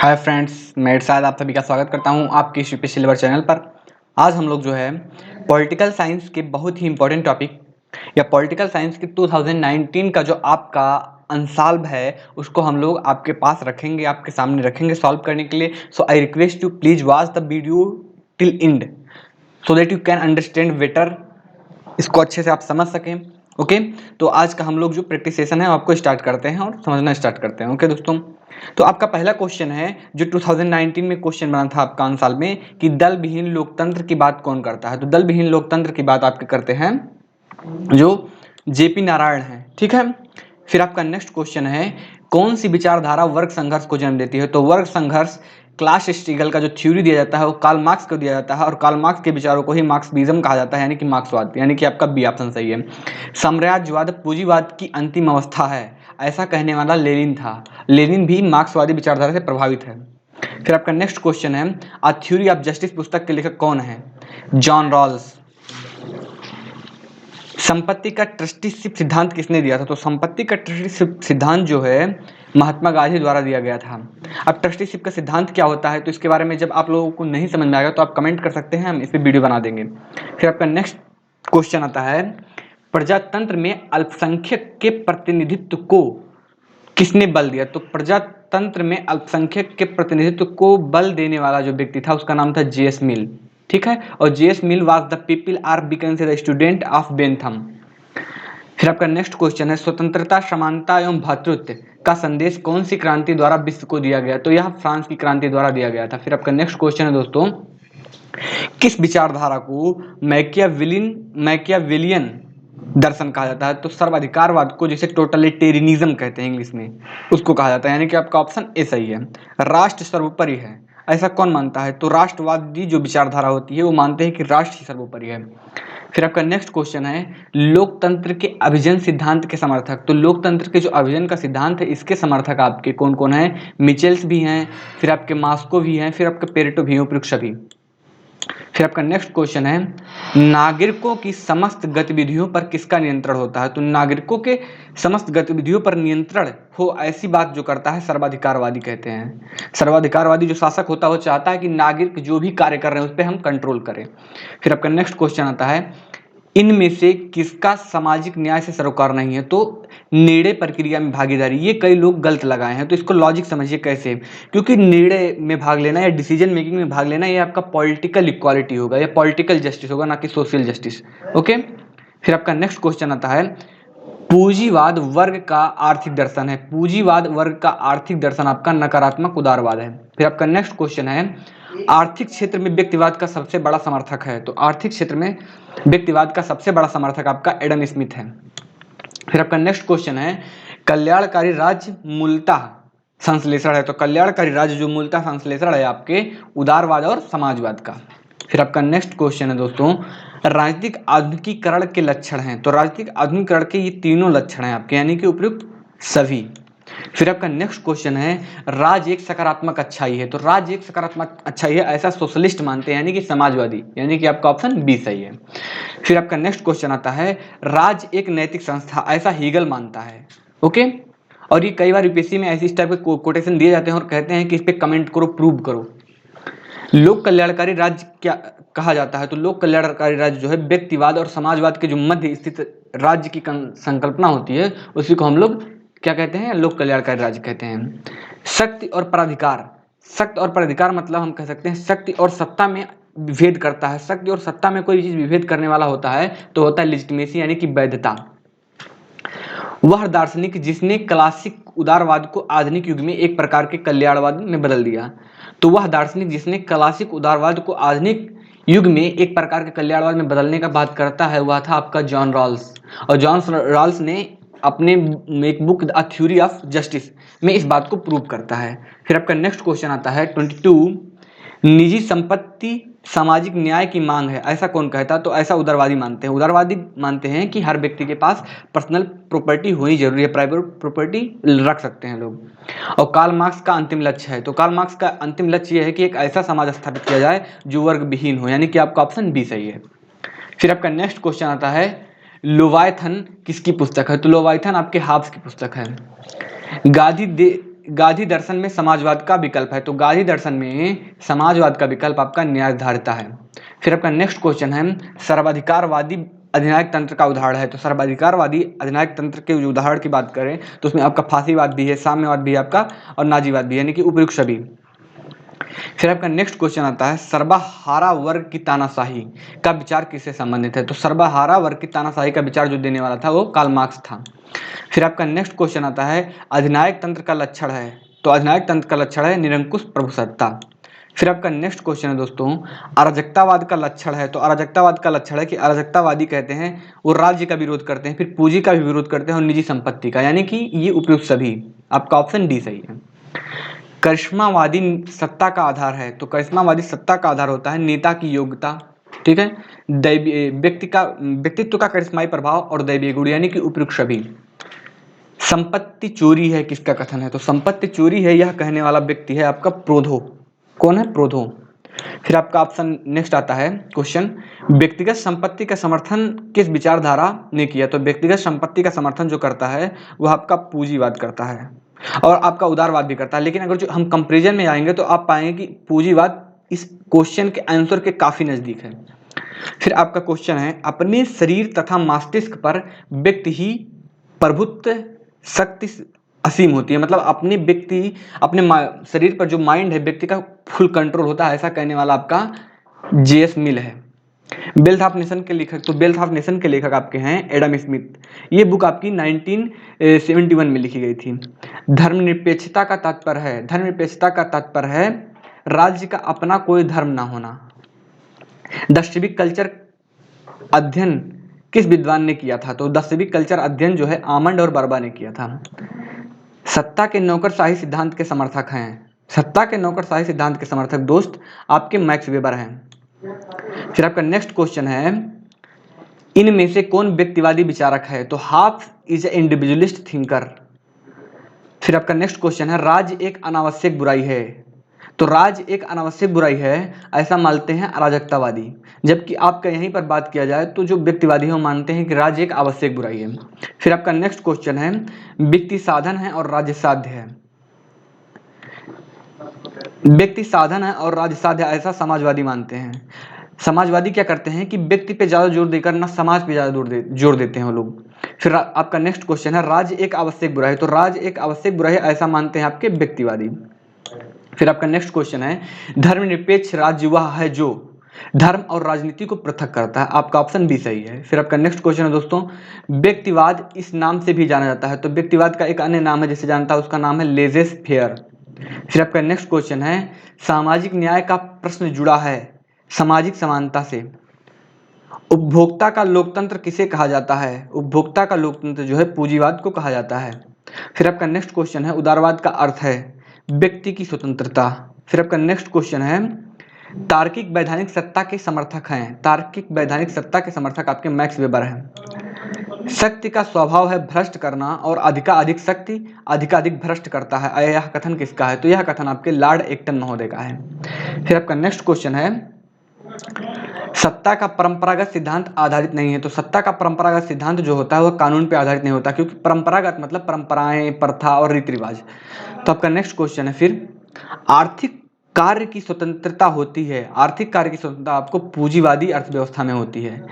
Hi friends, मैं इरशाद आप सभी का स्वागत करता हूं आपके यूपी सिल्वर चैनल पर। आज हम लोग जो है पॉलिटिकल साइंस के बहुत ही इंपॉर्टेंट टॉपिक या पॉलिटिकल साइंस के 2019 का जो आपका अंसाल्व है उसको हम लोग आपके पास रखेंगे, आपके सामने रखेंगे सॉल्व करने के लिए। So I request you please watch the video till end so that you can understand better, इसको अच्छे से आप समझ सकें। ओके, तो आज का हम लोग जो प्रैक्टिस सेशन है आपको स्टार्ट करते हैं और समझना स्टार्ट करते हैं। ओके दोस्तों, तो आपका पहला क्वेश्चन है जो 2019 में क्वेश्चन बना था आपका साल में कि दल विहीन लोकतंत्र की बात कौन करता है। तो दल विहीन लोकतंत्र की बात आपके करते हैं जो जेपी नारायण है, ठीक है। फिर आपका नेक्स्ट क्वेश्चन है कौन सी विचारधारा वर्ग संघर्ष को जन्म देती है। तो वर्ग संघर्ष क्लास स्ट्रगल का जो थ्योरी दिया जाता है वो कार्ल मार्क्स को दिया जाता है और कार्ल मार्क्स के विचारों को ही मार्क्सिज्म कहा जाता है, यानी कि मार्क्सवाद, यानी कि आपका बी ऑप्शन सही है। साम्राज्यवाद पूंजीवाद की अंतिम अवस्था है, ऐसा कहने वाला लेनिन था। लेनिन भी मार्क्सवादी विचारधारा से प्रभावित है। फिर आपका नेक्स्ट क्वेश्चन है अ थ्योरी ऑफ जस्टिस पुस्तक के लेखक कौन है। John Rawls. संपत्ति का ट्रस्टीशिप सिद्धांत किसने दिया था। तो संपत्ति का ट्रस्टीशिप सिद्धांत जो है महात्मा गांधी द्वारा दिया गया था। अब ट्रस्टीशिप का सिद्धांत क्या होता है तो इसके बारे में जब आप लोगों को नहीं समझ में आएगा तो आप कमेंट कर सकते हैं, हम इस पर वीडियो बना देंगे। फिर आपका नेक्स्ट क्वेश्चन आता है प्रजातंत्र में अल्पसंख्यक के प्रतिनिधित्व को किसने बल दिया। तो प्रजातंत्र में अल्पसंख्यक के प्रतिनिधित्व को बल देने वाला जो व्यक्ति था उसका नाम था जेएस मिल, ठीक है। और JS Mill was the people are बिकन से द स्टूडेंट ऑफ बेंथम। फिर आपका नेक्स्ट क्वेश्चन है स्वतंत्रता, समानता एवं भ्रातृत्व का संदेश कौन सी क्रांति द्वारा विश्व को दिया गया। तो यह फ्रांस की क्रांति द्वारा दिया गया था। फिर आपका नेक्स्ट क्वेश्चन है दोस्तों किस विचारधारा को मैकियावेलियन दर्शन कहा जाता है। तो सर्वाधिकारवाद को जिसे टोटलिटेरियनिज्म कहते हैं इंग्लिश में, उसको कहा जाता है, यानी कि आपका ऑप्शन ए सही है। राष्ट्र सर्वोपरि है, ऐसा कौन मानता है। तो राष्ट्रवादी जो विचारधारा होती है वो मानते हैं कि राष्ट्र ही सर्वोपरि है। फिर आपका नेक्स्ट क्वेश्चन है लोकतंत्र के अभिजन सिद्धांत के समर्थक। तो लोकतंत्र के जो अभिजन का सिद्धांत है इसके समर्थक आपके कौन कौन है। मिचेल्स भी हैं, फिर आपके मास्को भी हैं, फिर आपके पेरेटो भी, उपयुक्त सभी। फिर आपका नेक्स्ट क्वेश्चन है नागरिकों की समस्त गतिविधियों पर किसका नियंत्रण होता है। तो नागरिकों के समस्त गतिविधियों पर नियंत्रण हो ऐसी बात जो करता है सर्वाधिकारवादी कहते हैं। सर्वाधिकारवादी जो शासक होता है वो चाहता है कि नागरिक जो भी कार्य कर रहे हैं उस पर हम कंट्रोल करें। फिर आपका नेक्स्ट क्वेश्चन आता है इनमें से किसका सामाजिक न्याय से सरोकार नहीं है। तो निर्णय प्रक्रिया में भागीदारी, ये कई लोग गलत लगाए हैं, तो इसको लॉजिक समझिए कैसे। क्योंकि निर्णय में भाग लेना या डिसीजन मेकिंग में भाग लेना ये आपका पॉलिटिकल इक्वालिटी होगा या पॉलिटिकल जस्टिस होगा, ना कि सोशल जस्टिस। ओके, फिर आपका नेक्स्ट क्वेश्चन आता है पूंजीवाद वर्ग का आर्थिक दर्शन है। पूंजीवाद वर्ग का आर्थिक दर्शन आपका नकारात्मक उदारवाद है। फिर आपका नेक्स्ट क्वेश्चन है आर्थिक क्षेत्र में व्यक्तिवाद का सबसे बड़ा समर्थक है। तो आर्थिक क्षेत्र में व्यक्तिवाद का सबसे बड़ा समर्थक आपका एडम स्मिथ है। फिर आपका नेक्स्ट क्वेश्चन है कल्याणकारी राज्य मूलतः संश्लेषण है। तो कल्याणकारी राज्य जो मूलतः संश्लेषण है आपके उदारवाद और समाजवाद का। फिर आपका नेक्स्ट क्वेश्चन है दोस्तों राजनीतिक आधुनिकीकरण के लक्षण हैं। तो राजनीतिक आधुनिकीकरण के ये तीनों लक्षण हैं आपके, यानी कि उपयुक्त सभी। फिर आपका नेक्स्ट क्वेश्चन है राज्य एक सकारात्मक अच्छाई है। तो राज्य एक सकारात्मक अच्छाई है ऐसा सोशलिस्ट मानते हैं, यानी कि समाजवादी, यानी कि आपका ऑप्शन बी सही है। फिर आपका नेक्स्ट क्वेश्चन आता है राज्य एक नैतिक संस्था, ऐसा हीगल मानता है। ओके, और ये कई बार यूपीएससी में ऐसी टाइप के कोटेशन दिए जाते हैं और कहते हैं कि इस पे कमेंट करो, प्रूव करो। लोक कल्याणकारी राज्य क्या कहा जाता है। तो लोक कल्याणकारी राज्य जो है व्यक्तिवाद और समाजवाद के जो मध्य स्थित राज्य की संकल्पना होती है उसी को हम लोग क्या कहते हैं, लोक कल्याणकारी राज्य कहते हैं। शक्ति और पराधिकार, शक्ति और पराधिकार मतलब हम कह सकते हैं शक्ति और सत्ता में विभेद करता है। शक्ति और सत्ता में कोई चीज विभेद करने वाला होता है तो होता है लेजिटिमेसी, यानी कि वैधता। वह दार्शनिक जिसने क्लासिक उदारवाद को आधुनिक युग में एक प्रकार के कल्याणवाद में बदल दिया। तो वह दार्शनिक जिसने क्लासिक उदारवाद को आधुनिक युग में एक प्रकार के कल्याणवाद में बदलने का बात करता है वह था आपका जॉन रॉल्स। और जॉन रॉल्स ने अपने एक book a theory of justice में इस बात को प्रूव करता है। फिर आपका नेक्स्ट क्वेश्चन आता है 22 निजी संपत्ति सामाजिक न्याय की मांग है, ऐसा कौन कहता। तो ऐसा उदारवादी मानते हैं। उदारवादी मानते हैं कि हर व्यक्ति के पास पर्सनल प्रॉपर्टी होनी जरूरी है, प्राइवेट प्रॉपर्टी रख सकते हैं लोग। और कार्ल मार्क्स का अंतिम लक्ष्य है। तो कार्ल मार्क्स का अंतिम लक्ष्य यह है कि एक ऐसा समाज स्थापित किया जाए जो वर्ग विहीन हो, यानी कि आपका ऑप्शन बी सही है। फिर आपका नेक्स्ट क्वेश्चन आता है लोवायथन किसकी पुस्तक है। तो लोवायथन आपके हाब्स की पुस्तक है। गांधी दर्शन में समाजवाद का विकल्प है, तो गांधी दर्शन में समाजवाद का विकल्प आपका न्यायधारिता है। फिर आपका नेक्स्ट क्वेश्चन है सर्वाधिकारवादी अधिनायक तंत्र का उदाहरण है, तो सर्वाधिकारवादी अधिनायक तंत्र के उदाहरण की बात करें तो उसमें आपका फांसीवाद भी है, साम्यवाद भी है आपका, और नाजीवाद भी, यानी कि उपयुक्त सभी। फिर आपका नेक्स्ट क्वेश्चन आता है सर्वहारा वर्ग की तानाशाही का विचार किससे संबंधित है, तो सर्वहारा वर्ग की तानाशाही का विचार जो देने वाला था वो कार्ल मार्क्स था। फिर आपका नेक्स्ट क्वेश्चन आता है अधिनायक तंत्र का लक्षण है, तो अधिनायक तंत्र का लक्षण है निरंकुश प्रभुसत्ता। फिर आपका नेक्स्ट क्वेश्चन है दोस्तों अराजकतावाद का लक्षण है, तो अराजकतावाद का लक्षण है कि अराजकतावादी कहते हैं वो राज्य का विरोध करते हैं, फिर पूंजी का भी विरोध करते हैं और निजी संपत्ति का, यानी कि ये उपयुक्त सभी। आपका ऑप्शन डी सही है। करिश्मावादी सत्ता का आधार है, तो करिश्मावादी सत्ता का आधार होता है नेता की योग्यता, ठीक है, दैवीय व्यक्तित्व का करिश्माई प्रभाव और दैवीय गुण, यानी कि उपयुक्त सभी। संपत्ति चोरी है किसका कथन है, तो संपत्ति चोरी है यह कहने वाला व्यक्ति है आपका प्रोधो। कौन है? प्रोधो। फिर आपका ऑप्शन नेक्स्ट आता है क्वेश्चन व्यक्तिगत संपत्ति का समर्थन किस विचारधारा ने किया, तो व्यक्तिगत संपत्ति का समर्थन जो करता है वह आपका पूंजीवाद करता है और आपका उदारवाद भी करता है, लेकिन अगर जो हम कंपैरिजन में आएंगे तो आप पाएंगे कि पूंजीवाद इस क्वेश्चन के आंसर के काफी नजदीक है। फिर आपका क्वेश्चन है अपने शरीर तथा मस्तिष्क पर व्यक्ति ही प्रभुत्व शक्ति असीम होती है, मतलब अपने शरीर पर जो माइंड है व्यक्ति का फुल कंट्रोल होता है, ऐसा कहने वाला आपका जेएस मिल है। वेल्थ ऑफ नेशन के लेखक, तो वेल्थ ऑफ नेशन के लेखक आपके हैं एडम स्मिथ। ये बुक आपकी 1971 में लिखी गई थी। धर्मनिरपेक्षता का तात्पर्य है राज्य का अपना कोई धर्म ना होना। द सिविक कल्चर अध्ययन किस विद्वान ने किया था, तो द सिविक कल्चर अध्ययन जो है आमंड और बर्बा ने किया था। सत्ता के नौकरशाही सिद्धांत के समर्थक हैं, सत्ता के नौकरशाही सिद्धांत के समर्थक दोस्त आपके मैक्स वेबर हैं। फिर आपका नेक्स्ट क्वेश्चन है इनमें से कौन व्यक्तिवादी विचारक है, तो half is a individualist thinker. फिर आपका नेक्स्ट क्वेश्चन है राज्य एक अनावश्यक बुराई है, तो राज्य एक अनावश्यक बुराई है ऐसा मानते हैं अराजकतावादी, जबकि आपका यहीं पर बात किया जाए तो जो व्यक्तिवादी है वो मानते हैं कि राज्य एक आवश्यक बुराई है। फिर आपका नेक्स्ट क्वेश्चन है व्यक्ति साधन है और राज्य साध्य है, व्यक्ति साधन है और राज्य साध्य ऐसा समाजवादी मानते हैं। समाजवादी क्या करते हैं कि व्यक्ति पे ज्यादा जोर देकर ना समाज पे ज्यादा जोर देते हैं वो लोग। फिर आपका नेक्स्ट क्वेश्चन है राज्य एक आवश्यक बुराई है, तो राज्य एक आवश्यक बुराई है ऐसा मानते हैं आपके व्यक्तिवादी। फिर आपका नेक्स्ट क्वेश्चन है धर्मनिरपेक्ष राज्य वह है जो धर्म और राजनीति को पृथक करता है, आपका ऑप्शन बी सही है। फिर आपका नेक्स्ट क्वेश्चन है दोस्तों व्यक्तिवाद इस नाम से भी जाना जाता है, तो व्यक्तिवाद का एक अन्य नाम है जिसे जानता है उसका नाम है लेजेस फेयर। फिर आपका नेक्स्ट क्वेश्चन है सामाजिक न्याय का प्रश्न जुड़ा है सामाजिक समानता से। उपभोक्ता का लोकतंत्र किसे कहा जाता है, उपभोक्ता का लोकतंत्र जो है पूंजीवाद को कहा जाता है। फिर आपका नेक्स्ट क्वेश्चन है उदारवाद का अर्थ है व्यक्ति की स्वतंत्रता। फिर आपका नेक्स्ट क्वेश्चन है तार्किक वैधानिक सत्ता के समर्थक हैं, तार्किक वैधानिक सत्ता के समर्थक आपके मैक्स वेबर हैं। शक्ति का स्वभाव है भ्रष्ट करना और अधिकाधिक शक्ति अधिकाधिक भ्रष्ट करता है, यह कथन किसका है, तो यह कथन आपके लॉर्ड एक्टन महोदय का है। फिर आपका नेक्स्ट क्वेश्चन है सत्ता का परंपरागत सिद्धांत आधारित नहीं है, तो सत्ता का परंपरागत सिद्धांत जो होता है वह कानून पे आधारित नहीं होता, क्योंकि परंपरागत मतलब परंपराएं प्रथा और रीति रिवाज। तो आपका नेक्स्ट क्वेश्चन है फिर आर्थिक कार्य की स्वतंत्रता होती है, आर्थिक कार्य की स्वतंत्रता आपको पूंजीवादी अर्थव्यवस्था में होती है।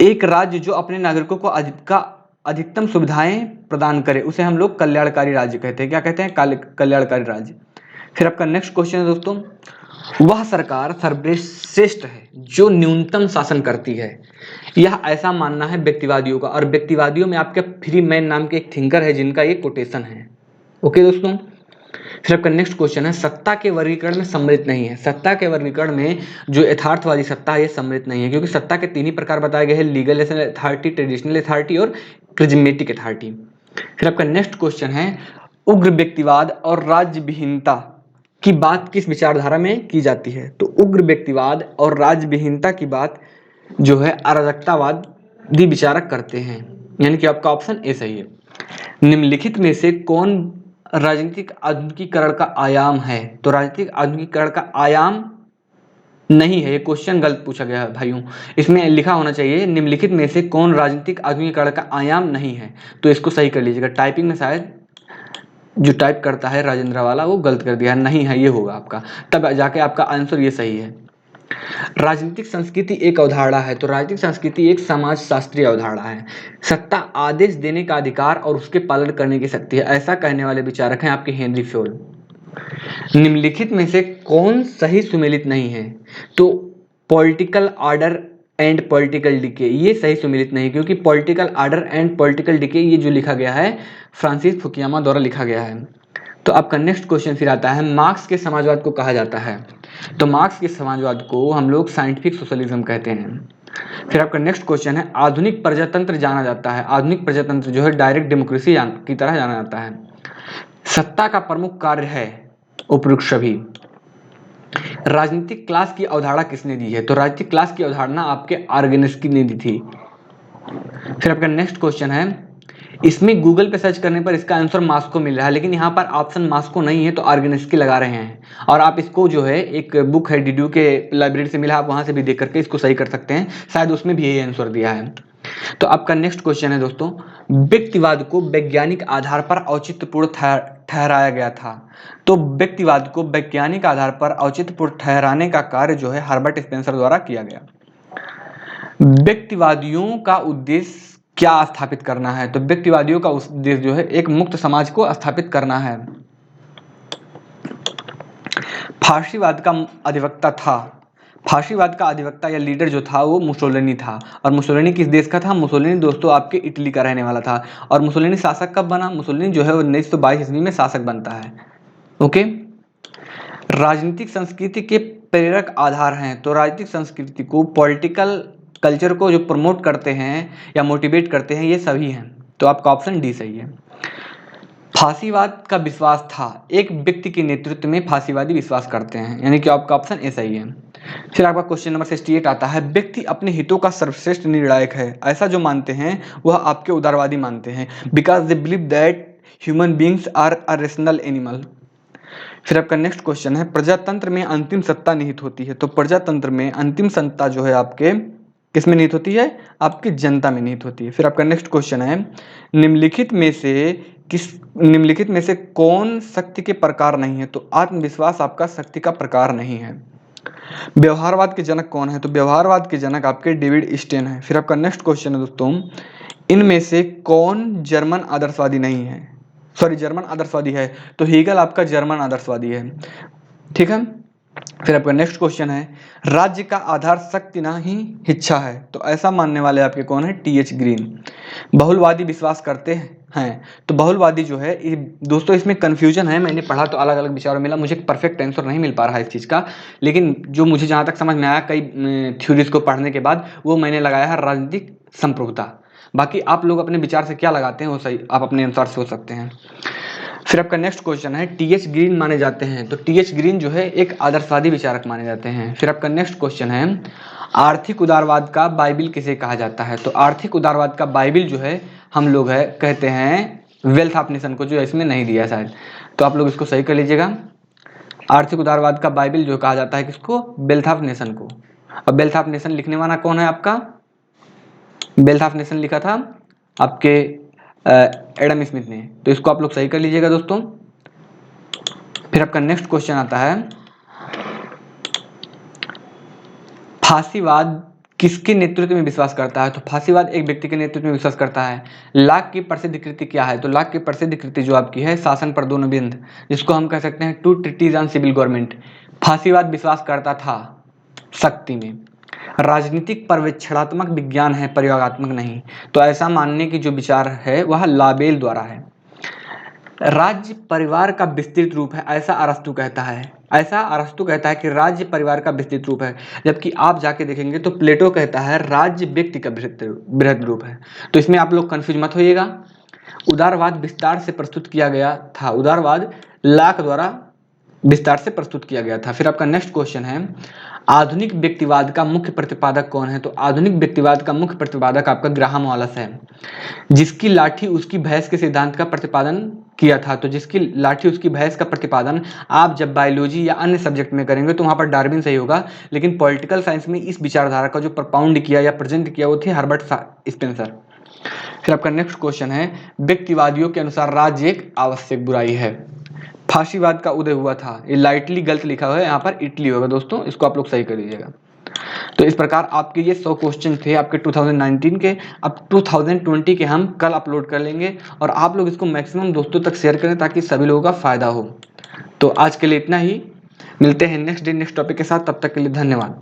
एक राज्य जो अपने नागरिकों को अधिकतम सुविधाएं प्रदान करे उसे हम लोग कल्याणकारी राज्य कहते हैं, क्या कहते हैं, कल्याणकारी राज्य। फिर आपका नेक्स्ट क्वेश्चन है दोस्तों वह सरकार सर्वश्रेष्ठ है जो न्यूनतम शासन करती है, यह ऐसा मानना है व्यक्तिवादियों का, और व्यक्तिवादियों में आपके फ्री मैन नाम के एक थिंकर है जिनका ये कोटेशन है। ओके दोस्तों। फिर आपका नेक्स्ट क्वेश्चन है सत्ता के वर्गीकरण में सम्मिलित नहीं है, सत्ता के वर्गीकरण में जो यथार्थवादी सत्ता है ये सम्मिलित नहीं है, क्योंकि सत्ता के तीन ही प्रकार बताए गए हैं लीगल अथॉरिटी, ट्रेडिशनल अथॉरिटी और क्रिज्मेटिक अथॉरिटी। फिर आपका नेक्स्ट क्वेश्चन है उग्र व्यक्तिवाद और राज्य विहीनता की बात किस विचारधारा में की जाती है, तो उग्र व्यक्तिवाद और राज्य विहीनता की बात जो है अराजकतावादी विचारक करते हैं, यानी कि आपका ऑप्शन ए सही है। निम्नलिखित में से कौन राजनीतिक आधुनिकीकरण का आयाम है, तो राजनीतिक आधुनिकीकरण का आयाम नहीं है, ये क्वेश्चन गलत पूछा गया है भाइयों, इसमें लिखा होना चाहिए निम्नलिखित में से कौन राजनीतिक आधुनिकीकरण का आयाम नहीं है, तो इसको सही कर लीजिएगा, टाइपिंग में शायद जो टाइप करता है राजेंद्र वाला वो गलत कर दिया है, नहीं है, ये होगा आपका, तब जाके आपका आंसर ये सही है। राजनीतिक संस्कृति एक अवधारणा है, तो राजनीतिक संस्कृति एक समाज शास्त्रीय अवधारणा है। सत्ता आदेश देने का अधिकार और उसके पालन करने की शक्ति है, ऐसा कहने वाले विचारक हैं आपके हेनरी फ्योल। निम्नलिखित में से कौन सही सुमेलित नहीं है? तो political order and political decay, ये सही सुमेलित नहीं, क्योंकि political order and political decay ये जो लिखा गया है फ्रांसिस फुकुयामा द्वारा लिखा गया है। तो आपका नेक्स्ट क्वेश्चन फिर आता है, मार्क्स के समाजवाद को कहा जाता है? तो मार्क्स के समाजवाद को हम लोग साइंटिफिक सोशलिज्म कहते हैं। फिर आपका नेक्स्ट क्वेश्चन है, आधुनिक प्रजातंत्र जाना जाता है, आधुनिक प्रजातंत्र जो है डायरेक्ट डेमोक्रेसी की तरह जाना जाता है। सत्ता का प्रमुख कार्य है उपयुक्त सभी। राजनीतिक क्लास की अवधारणा किसने दी है? तो राजनीतिक क्लास की अवधारणा आपके आर्गेनिस्की ने दी थी। फिर आपका नेक्स्ट क्वेश्चन है, इसमें गूगल पे सर्च करने पर इसका आंसर मास्को मिल रहा है, लेकिन यहाँ पर ऑप्शन मास्को नहीं है तो आर्गेनिस्की लगा रहे हैं। और आप इसको जो है एक बुक है डीडू के लाइब्रेरी से मिला, आप वहां से भी देख करके इसको सही कर सकते हैं, शायद उसमें भी यही आंसर दिया है। तो आपका नेक्स्ट क्वेश्चन है दोस्तों, व्यक्तिवाद को वैज्ञानिक आधार पर औचित्यपूर्ण ठहराया गया था। तो व्यक्तिवाद को वैज्ञानिक आधार पर औचित्यपूर्ण ठहराने का कार्य जो है हर्बर्ट स्पेंसर द्वारा किया गया। व्यक्तिवादियों का उद्देश्य क्या स्थापित करना है? तो व्यक्तिवादियों का उद्देश्य जो है एक मुक्त समाज को स्थापित करना है। फाशीवाद का अधिवक्ता था, फाशीवाद का अधिवक्ता या लीडर जो था वो मुसोलिनी था। और मुसोलिनी किस देश का था? मुसोलिनी दोस्तों आपके इटली का रहने वाला था। और मुसोलिनी शासक कब बना? मुसोलिनी जो है 1922 ईस्वी में शासक बनता है। ओके। राजनीतिक संस्कृति के प्रेरक आधार हैं, तो राजनीतिक संस्कृति को, पॉलिटिकल कल्चर को जो प्रमोट करते हैं या मोटिवेट करते हैं, ये सभी हैं। तो आपका ऑप्शन डी सही है। फांसीवाद का विश्वास था, एक व्यक्ति के नेतृत्व में फांसीवादी विश्वास करते हैं, यानी कि आपका ऑप्शन ए सही है। फिर आपका क्वेश्चन नंबर 68 आता है, व्यक्ति अपने हितों का सर्वश्रेष्ठ निर्णायक है, ऐसा जो मानते हैं वह आपके उदारवादी मानते हैं, because they believe that human beings are a rational animal. फिर आपका नेक्स्ट क्वेश्चन है, प्रजातंत्र में अंतिम सत्ता निहित होती है। तो प्रजातंत्र में अंतिम सत्ता जो है आपके किस में निहित होती है? आपकी जनता में निहित होती है। फिर आपका नेक्स्ट क्वेश्चन है, निम्नलिखित में से कौन शक्ति के प्रकार नहीं है? तो आत्मविश्वास आपका शक्ति का प्रकार नहीं है। व्यवहारवाद के जनक कौन है? तो व्यवहारवाद के जनक आपके डेविड स्टेन है। फिर आपका नेक्स्ट क्वेश्चन है दोस्तों, इनमें से कौन जर्मन आदर्शवादी नहीं है? सॉरी, जर्मन आदर्शवादी है, तो हीगल आपका जर्मन आदर्शवादी है। ठीक है। फिर आपका नेक्स्ट क्वेश्चन है, राज्य का आधार शक्ति ना ही इच्छा है, तो ऐसा मानने वाले आपके कौन है? TH green. बहुलवादी विश्वास करते हैं, तो बहुलवादी जो है दोस्तों इसमें कंफ्यूजन है, मैंने पढ़ा तो अलग अलग विचारों मिला, मुझे परफेक्ट आंसर नहीं मिल पा रहा है इस चीज़ का, लेकिन जो मुझे जहाँ तक समझ में आया कई थ्योरीज को पढ़ने के बाद, वो मैंने लगाया है राजनीतिक संप्रभुता। बाकी आप लोग अपने विचार से क्या लगाते हैं वो सही आप अपने अनुसार सोच सकते हैं। फिर आपका नेक्स्ट क्वेश्चन है, टीएच ग्रीन माने जाते हैं, तो टीएच ग्रीन जो है एक आदर्शवादी विचारक माने जाते हैं। फिर आपका नेक्स्ट क्वेश्चन है, आर्थिक उदारवाद का बाइबिल किसे कहा जाता है? तो आर्थिक उदारवाद का बाइबिल जो है हम लोग है कहते हैं वेल्थ ऑफ नेशन को, जो इसमें नहीं दिया शायद, तो आप लोग इसको सही कर लीजिएगा। आर्थिक उदारवाद का बाइबिल जो कहा जाता है किसको? वेल्थ ऑफ नेशन को। और वेल्थ ऑफ नेशन लिखने वाला कौन है आपका? वेल्थ ऑफ नेशन लिखा था आपके एडम स्मिथ ने, तो इसको आप लोग सही कर लीजिएगा दोस्तों। फिर आपका नेक्स्ट क्वेश्चन आता है, फांसीवाद किसके नेतृत्व में विश्वास करता है? तो फांसीवाद एक व्यक्ति के नेतृत्व में विश्वास करता है। लाक की प्रसिद्ध कृति क्या है? तो लाक की प्रसिद्ध कृति जो आपकी है शासन पर दो निबंध, जिसको हम कह सकते हैं two treaties on civil government. फांसीवाद विश्वास करता था शक्ति में। राजनीतिक पर्यवेक्षणात्मक विज्ञान है, प्रयोगात्मक नहीं, तो ऐसा मानने की जो विचार है वह लाबेल द्वारा है। राज्य परिवार का विस्तृत रूप है, ऐसा अरस्तु कहता है, ऐसा अरस्तु कहता है कि राज्य परिवार का विस्तृत रूप है, जबकि आप जाके देखेंगे तो प्लेटो कहता है राज्य व्यक्ति का बृहद रूप है। तो इसमें आप लोग कंफ्यूज मत होइएगा। उदारवाद विस्तार से प्रस्तुत किया गया था, उदारवाद लाक द्वारा विस्तार से प्रस्तुत किया गया था। फिर आपका नेक्स्ट क्वेश्चन है, आधुनिक व्यक्तिवाद का मुख्य प्रतिपादक कौन है? तो आधुनिक व्यक्तिवाद का मुख्य प्रतिपादक आपका ग्राहम वालस है, जिसकी लाठी उसकी भैंस के सिद्धांत का प्रतिपादन किया था। तो जिसकी लाठी उसकी भैंस का प्रतिपादन आप जब बायोलॉजी या अन्य सब्जेक्ट में करेंगे तो वहां पर डार्विन सही होगा, लेकिन पॉलिटिकल साइंस में इस विचारधारा का जो प्रपाउंड किया या प्रेजेंट किया वो थे हर्बर्ट स्पेंसर। फिर आपका नेक्स्ट क्वेश्चन है, व्यक्तिवादियों के अनुसार राज्य एक आवश्यक बुराई है। फाशीवाद का उदय हुआ था, ये लाइटली गलत लिखा हुआ है, यहाँ पर इटली होगा दोस्तों, इसको आप लोग सही कर दीजिएगा। तो इस प्रकार आपके ये 100 क्वेश्चन थे आपके 2019 के। अब 2020 के हम कल अपलोड कर लेंगे और आप लोग इसको मैक्सिमम दोस्तों तक शेयर करें ताकि सभी लोगों का फायदा हो। तो आज के लिए इतना ही, मिलते हैं नेक्स्ट डे नेक्स्ट टॉपिक के साथ, तब तक के लिए धन्यवाद।